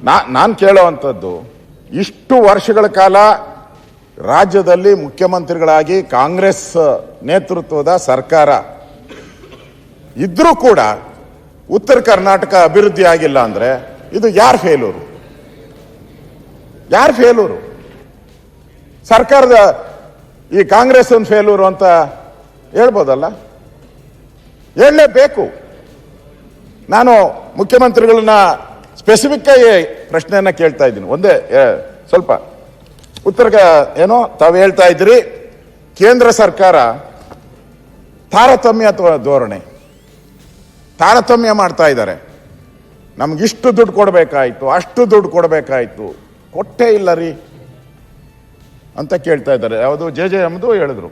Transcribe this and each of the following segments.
ನಾನು ಕೇಳುವಂಥದ್ದು, ಇಷ್ಟು ವರ್ಷಗಳ ಕಾಲ ರಾಜ್ಯದಲ್ಲಿ ಮುಖ್ಯಮಂತ್ರಿಗಳಾಗಿ ಕಾಂಗ್ರೆಸ್ ನೇತೃತ್ವದ ಸರ್ಕಾರ ಇದ್ರೂ ಕೂಡ ಉತ್ತರ ಕರ್ನಾಟಕ ಅಭಿವೃದ್ಧಿ ಆಗಿಲ್ಲ ಅಂದ್ರೆ ಇದು ಯಾರ ಫೇಲೂರು? ಯಾರ ಫೇಲೂರು? ಸರ್ಕಾರದ ಈ ಕಾಂಗ್ರೆಸ್ ಒಂದು ಫೇಲೂರು ಅಂತ ಹೇಳ್ಬೋದಲ್ಲ? ಹೇಳಲೇಬೇಕು. ನಾನು ಮುಖ್ಯಮಂತ್ರಿಗಳನ್ನ ಸ್ಪೆಸಿಫಿಕ್ ಆಗಿ ಪ್ರಶ್ನೆಯನ್ನ ಕೇಳ್ತಾ ಇದ್ದೀನಿ. ಒಂದೇ ಸ್ವಲ್ಪ ಉತ್ತರ ಏನೋ ತಾವು ಹೇಳ್ತಾ ಇದ್ರಿ, ಕೇಂದ್ರ ಸರ್ಕಾರ ತಾರತಮ್ಯ ಧೋರಣೆ, ತಾರತಮ್ಯ ಮಾಡ್ತಾ ಇದ್ದಾರೆ. ನಮ್ಗಿಷ್ಟು ದುಡ್ಡು ಕೊಡಬೇಕಾಯ್ತು, ಅಷ್ಟು ದುಡ್ಡು ಕೊಡಬೇಕಾಯ್ತು, ಕೊಟ್ಟೇ ಇಲ್ಲ ರೀ ಅಂತ ಕೇಳ್ತಾ ಇದ್ದಾರೆ. ಯಾವುದು JJMದು ಹೇಳಿದ್ರು.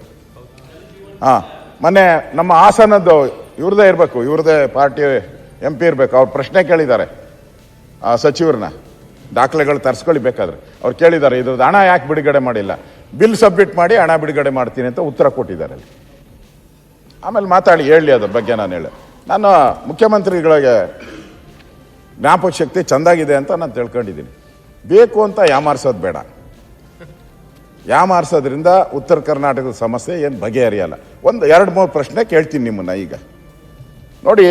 ಮೊನ್ನೆ ನಮ್ಮ ಹಾಸನದ್ದು ಇವ್ರದೇ ಇರಬೇಕು, ಇವ್ರದೇ ಪಾರ್ಟಿ MP ಇರಬೇಕು, ಅವ್ರು ಪ್ರಶ್ನೆ ಕೇಳಿದ್ದಾರೆ ಆ ಸಚಿವರನ್ನ, ದಾಖಲೆಗಳು ತರಿಸ್ಕೊಳ್ಳಿ ಬೇಕಾದ್ರೆ. ಅವ್ರು ಕೇಳಿದ್ದಾರೆ, ಇದ್ರದ್ದು ಹಣ ಯಾಕೆ ಬಿಡುಗಡೆ ಮಾಡಿಲ್ಲ, ಬಿಲ್ ಸಬ್ಮಿಟ್ ಮಾಡಿ ಹಣ ಬಿಡುಗಡೆ ಮಾಡ್ತೀನಿ ಅಂತ ಉತ್ತರ ಕೊಟ್ಟಿದ್ದಾರೆ. ಆಮೇಲೆ ಮಾತಾಡಿ ಹೇಳಿ ಅದ್ರ ಬಗ್ಗೆ. ನಾನು ಮುಖ್ಯಮಂತ್ರಿಗಳಿಗೆ ಜ್ಞಾಪಕ ಶಕ್ತಿ ಚೆಂದಾಗಿದೆ ಅಂತ ನಾನು ತಿಳ್ಕೊಂಡಿದ್ದೀನಿ. ಬೇಕು ಅಂತ ಯಾಮಾರಿಸೋದು ಬೇಡ. ಯಾಮಾರಿಸೋದ್ರಿಂದ ಉತ್ತರ ಕರ್ನಾಟಕದ ಸಮಸ್ಯೆ ಏನು ಬಗೆಹರಿಯಲ್ಲ. ಒಂದು 2-3 ಪ್ರಶ್ನೆ ಕೇಳ್ತೀನಿ ನಿಮ್ಮನ್ನ. ಈಗ ನೋಡಿ,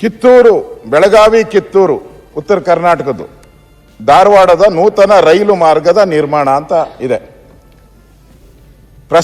ಕಿತ್ತೂರು, ಬೆಳಗಾವಿ ಕಿತ್ತೂರು ಉತ್ತರ ಕರ್ನಾಟಕದ್ದು, ಧಾರವಾಡದ ನೂತನ ರೈಲು ಮಾರ್ಗದ ನಿರ್ಮಾಣ ಅಂತ ಇದೆ.